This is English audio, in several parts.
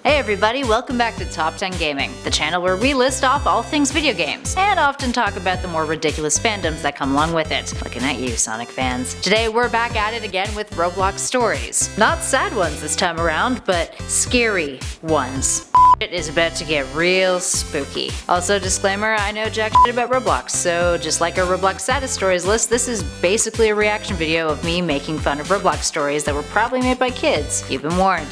Hey everybody, welcome back to Top 10 Gaming, the channel where we list off all things video games, and often talk about the more ridiculous fandoms that come along with it. Looking at you, Sonic fans. Today we're back at it again with Roblox stories. Not sad ones this time around, but scary ones. It is about to get real spooky. Also, disclaimer, I know jack shit about Roblox, so just like our Roblox saddest stories list, this is basically a reaction video of me making fun of Roblox stories that were probably made by kids. You've been warned.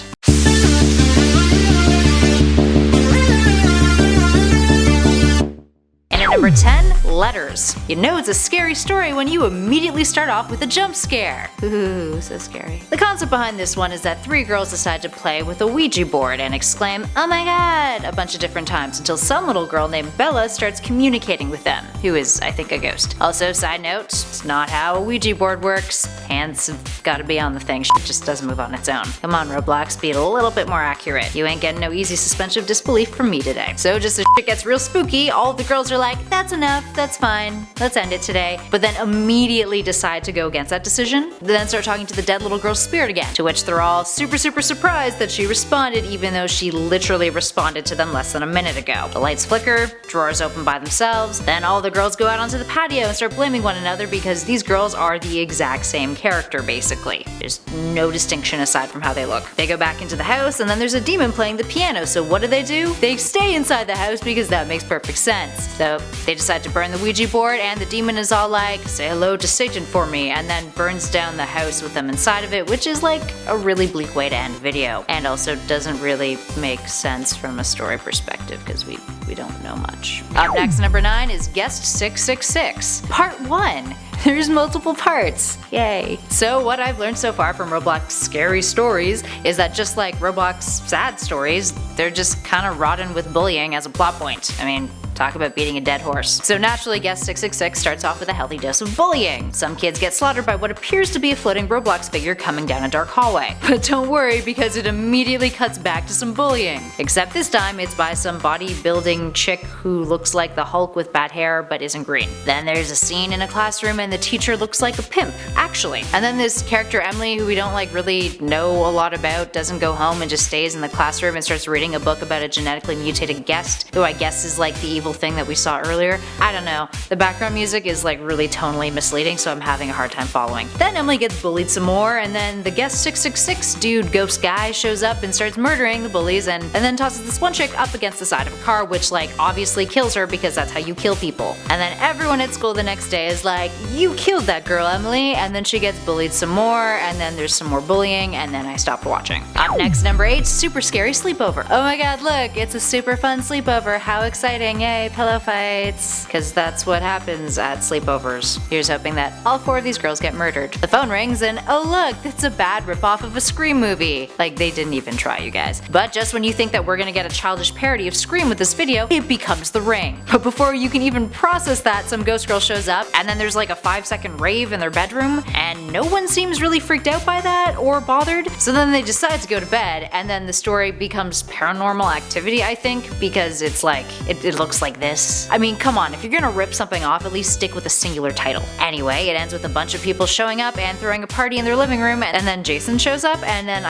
Number 10, Letters. You know it's a scary story when you immediately start off with a jump scare. Ooh, so scary. The concept behind this one is that three girls decide to play with a Ouija board and exclaim, "Oh my god," a bunch of different times until some little girl named Bella starts communicating with them, who is, I think, a ghost. Also, side note, it's not how a Ouija board works. Hands have gotta be on the thing, shit just doesn't move on its own. Come on, Roblox, be a little bit more accurate. You ain't getting no easy suspension of disbelief from me today. So just as shit gets real spooky, all the girls are like, "That's enough, that's fine, let's end it today," but then immediately decide to go against that decision. They then start talking to the dead little girl's spirit again, to which they're all super surprised that she responded even though she literally responded to them less than a minute ago. The lights flicker, drawers open by themselves, then all the girls go out onto the patio and start blaming one another because these girls are the exact same character basically. There's no distinction aside from how they look. They go back into the house and then there's a demon playing the piano, so what do? They stay inside the house because that makes perfect sense. So they decide to burn the Ouija board and the demon is all like, "Say hello to Satan for me," and then burns down the house with them inside of it, which is like a really bleak way to end video, and also doesn't really make sense from a story perspective because we don't know much. Up next, number 9 is Guest 666, Part 1. There's multiple parts. Yay. So what I've learned so far from Roblox scary stories is that just like Roblox sad stories, they're just kind of rotten with bullying as a plot point. I mean, talk about beating a dead horse. So naturally, Guest 666 starts off with a healthy dose of bullying. Some kids get slaughtered by what appears to be a floating Roblox figure coming down a dark hallway. But don't worry, because it immediately cuts back to some bullying. Except this time it's by some bodybuilding chick who looks like the Hulk with bad hair but isn't green. Then there's a scene in a classroom and the teacher looks like a pimp, actually. And then this character Emily, who we don't really know a lot about, doesn't go home and just stays in the classroom and starts reading a book about a genetically mutated guest, who I guess is like the evil thing that we saw earlier. I don't know. The background music is really tonally misleading, so I'm having a hard time following. Then Emily gets bullied some more, and then the Guest 666 dude ghost guy shows up and starts murdering the bullies and then tosses this one chick up against the side of a car, which obviously kills her because that's how you kill people. And then everyone at school the next day is like, "You killed that girl, Emily," and then she gets bullied some more, and then there's some more bullying, and then I stopped watching. Up next, number 8, Super Scary Sleepover. Oh my god, look, it's a super fun sleepover. How exciting, yay, pillow fights. Cause that's what happens at sleepovers. Here's hoping that all 4 of these girls get murdered. The phone rings and oh look, it's a bad ripoff of a Scream movie. They didn't even try, you guys. But just when you think that we're gonna get a childish parody of Scream with this video, it becomes The Ring. But before you can even process that, some ghost girl shows up and then there's a 5-second rave in their bedroom and no one seems really freaked out by that or bothered. So then they decide to go to bed and then the story becomes Paranormal Activity, I think, because it's it looks like this. I mean, come on, if you're gonna rip something off, at least stick with a singular title. Anyway, it ends with a bunch of people showing up and throwing a party in their living room, and then Jason shows up, and then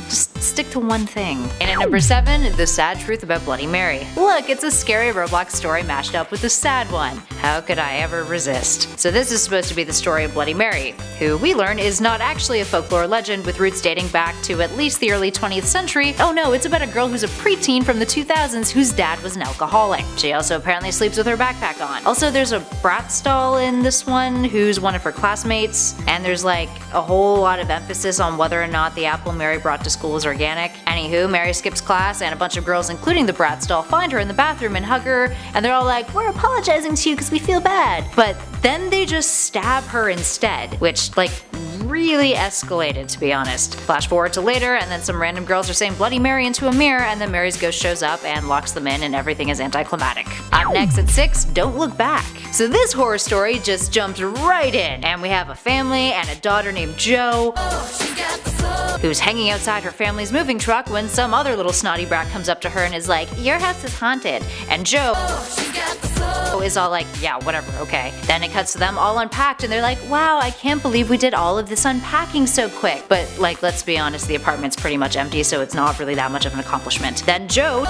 just stick to one thing. And at number 7, The Sad Truth About Bloody Mary. Look, it's a scary Roblox story mashed up with a sad one. How could I ever resist? So this is supposed to be the story of Bloody Mary, who we learn is not actually a folklore legend with roots dating back to at least the early 20th century. Oh no, it's about a girl who's a preteen from the 2000s whose dad was an alcoholic. She also apparently sleeps with her backpack on. Also, there's a Bratz doll in this one who's one of her classmates, and there's a whole lot of emphasis on whether or not the apple Mary brought to school is organic. Anywho, Mary skips class and a bunch of girls, including the Bratz doll, find her in the bathroom and hug her, and they're all like, "We're apologizing to you because we feel bad." But then they just stab her instead, which really escalated, to be honest. Flash forward to later, and then some random girls are saying Bloody Mary into a mirror, and then Mary's ghost shows up and locks them in, and everything is anticlimactic. Up next at 6, Don't Look Back. So this horror story just jumped right in, and we have a family and a daughter named Jo. Oh, who's hanging outside her family's moving truck when some other little snotty brat comes up to her and is like, "Your house is haunted." And Joe is all like, "Yeah, whatever, okay." Then it cuts to them all unpacked and they're like, "Wow, I can't believe we did all of this unpacking so quick." But like, let's be honest, the apartment's pretty much empty, so it's not really that much of an accomplishment. Then Joe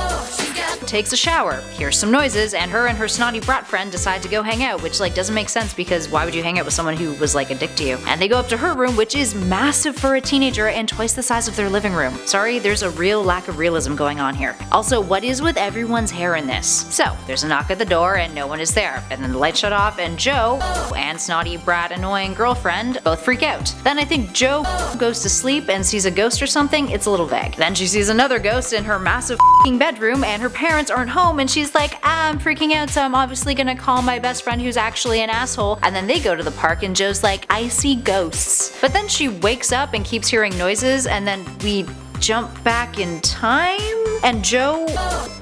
takes a shower, hears some noises, and her snotty brat friend decide to go hang out, which like doesn't make sense because why would you hang out with someone who was like a dick to you? And they go up to her room, which is massive for a teenager and twice the size of their living room. Sorry, there's a real lack of realism going on here. Also, what is with everyone's hair in this? So, there's a knock at the door and no one is there, and then the lights shut off and Joe and snotty brat annoying girlfriend both freak out. Then I think Joe goes to sleep and sees a ghost or something, it's a little vague. Then she sees another ghost in her massive bedroom and her parents aren't home and she's like, "I'm freaking out, so I'm obviously gonna call my best friend who's actually an asshole." And then they go to the park and Joe's like, "I see ghosts." But then she wakes up and keeps hearing noises and then we jump back in time and Joe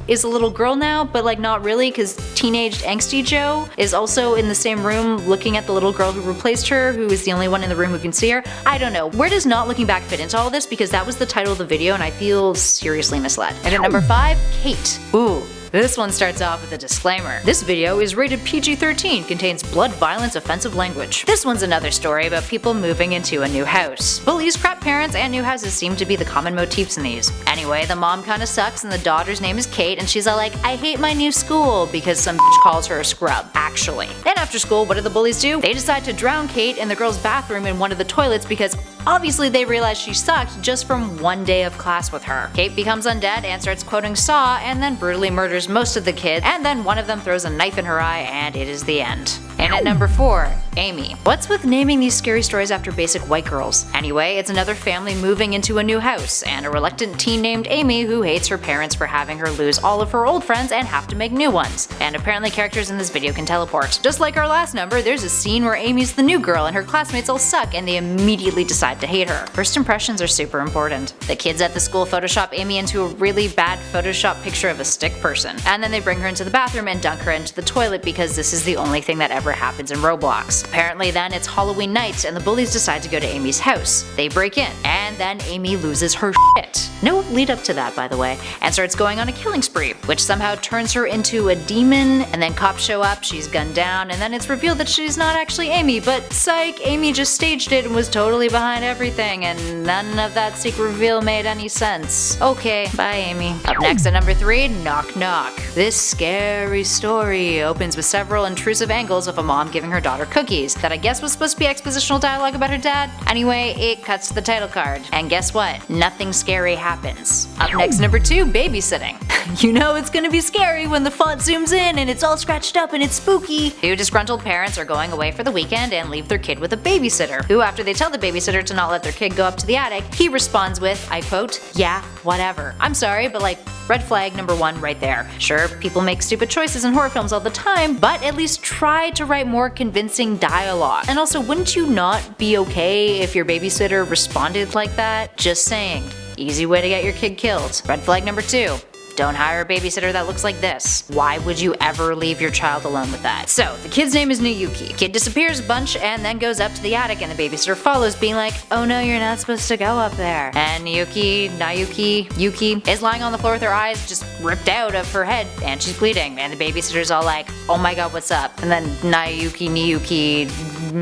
is a little girl now, but like not really, because teenaged angsty Joe is also in the same room looking at the little girl who replaced her, who is the only one in the room who can see her. I don't know. Where does not looking back fit into all this? Because that was the title of the video and I feel seriously misled. And at number 5, Kate. Ooh. This one starts off with a disclaimer. This video is rated PG-13, contains blood, violence, offensive language. This one's another story about people moving into a new house. Bullies, crap parents, and new houses seem to be the common motifs in these. Anyway, the mom kinda sucks and the daughter's name is Kate and she's all like, "I hate my new school," because some bitch calls her a scrub, actually. Then after school, what do the bullies do? They decide to drown Kate in the girl's bathroom in one of the toilets because obviously they realize she sucked just from one day of class with her. Kate becomes undead and starts quoting Saw and then brutally murders most of the kids, and then one of them throws a knife in her eye and it is the end. And at number 4, Amy. What's with naming these scary stories after basic white girls? Anyway, it's another family moving into a new house, and a reluctant teen named Amy who hates her parents for having her lose all of her old friends and have to make new ones. And apparently characters in this video can teleport. Just like our last number, there's a scene where Amy's the new girl and her classmates all suck and they immediately decide to hate her. First impressions are super important. The kids at the school Photoshop Amy into a really bad Photoshop picture of a stick person, and then they bring her into the bathroom and dunk her into the toilet because this is the only thing that ever happens in Roblox. Apparently then it's Halloween night and the bullies decide to go to Amy's house. They break in, and then Amy loses her shit. No lead up to that, by the way, and starts going on a killing spree, which somehow turns her into a demon, and then cops show up, she's gunned down, and then it's revealed that she's not actually Amy, but psych, Amy just staged it and was totally behind everything, and none of that secret reveal made any sense. Okay, bye Amy. Up next at number 3, Knock Knock. This scary story opens with several intrusive angles of a mom giving her daughter cookies that I guess was supposed to be expositional dialogue about her dad. Anyway, it cuts to the title card. And guess what? Nothing scary happens. Up next, number 2, babysitting. You know it's gonna be scary when the font zooms in and it's all scratched up and it's spooky. 2 disgruntled parents are going away for the weekend and leave their kid with a babysitter, who after they tell the babysitter to not let their kid go up to the attic, he responds with, I quote, "Yeah, whatever." I'm sorry, but like, red flag number 1 right there. Sure, people make stupid choices in horror films all the time, but at least try to write more convincing dialogue. And also, wouldn't you not be okay if your babysitter responded like that? Just saying. Easy way to get your kid killed. Red flag number 2. Don't hire a babysitter that looks like this. Why would you ever leave your child alone with that? So, the kid's name is Nayuki. Kid disappears a bunch and then goes up to the attic and the babysitter follows being like, "Oh no, you're not supposed to go up there." And Yuki is lying on the floor with her eyes just ripped out of her head and she's bleeding. And the babysitter's all like, "Oh my god, what's up?" And then Nayuki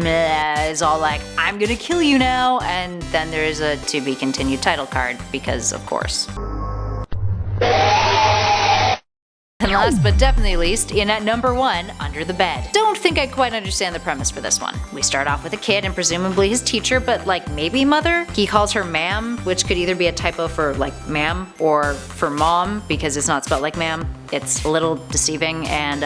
is all like, "I'm gonna kill you now." And then there's a to be continued title card because of course. And last but definitely least, in at number 1, Under the Bed. Don't think I quite understand the premise for this one. We start off with a kid and presumably his teacher, but like maybe mother? He calls her ma'am, which could either be a typo for like ma'am or for mom because it's not spelled like ma'am. It's a little deceiving and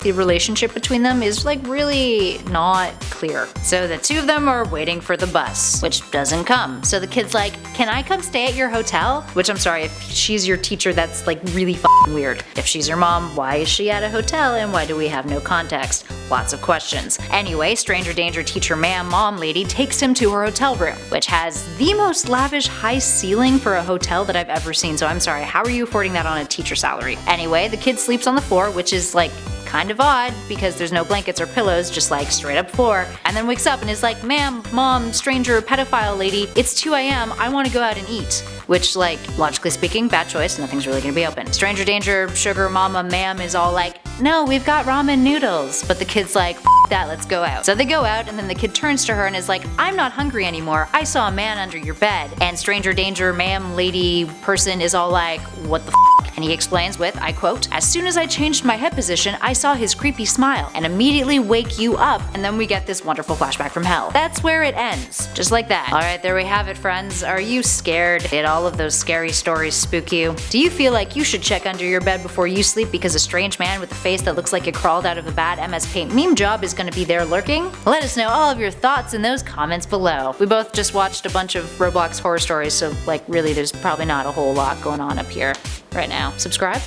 the relationship between them is like really not clear. So the 2 of them are waiting for the bus, which doesn't come. So the kid's like, "Can I come stay at your hotel?" Which I'm sorry, if she's your teacher, that's like really f***ing weird. If she's your mom, why is she at a hotel and why do we have no context? Lots of questions. Anyway, stranger danger teacher mom lady takes him to her hotel room, which has the most lavish high ceiling for a hotel that I've ever seen. So I'm sorry, how are you affording that on a teacher salary? Anyway, the kid sleeps on the floor, which is like kind of odd because there's no blankets or pillows, just like straight up floor, and then wakes up and is like, ma'am, mom, stranger, pedophile lady, it's 2 a.m., I want to go out and eat. Which, like, logically speaking, bad choice, nothing's really gonna be open. Stranger danger, sugar mama, ma'am is all like, no, we've got ramen noodles. But the kid's like, F that, let's go out. So they go out, and then the kid turns to her and is like, I'm not hungry anymore, I saw a man under your bed. And stranger danger, ma'am, lady, person is all like, what the f? And he explains with, I quote, as soon as I changed my head position, I saw his creepy smile and immediately wake you up. And then we get this wonderful flashback from hell. That's where it ends. Just like that. Alright, there we have it, friends. Are you scared? Did all of those scary stories spook you? Do you feel like you should check under your bed before you sleep because a strange man with a face that looks like it crawled out of a bad MS Paint meme job is gonna be there lurking? Let us know all of your thoughts in those comments below. We both just watched a bunch of Roblox horror stories, so like really there's probably not a whole lot going on up here right now. Subscribe?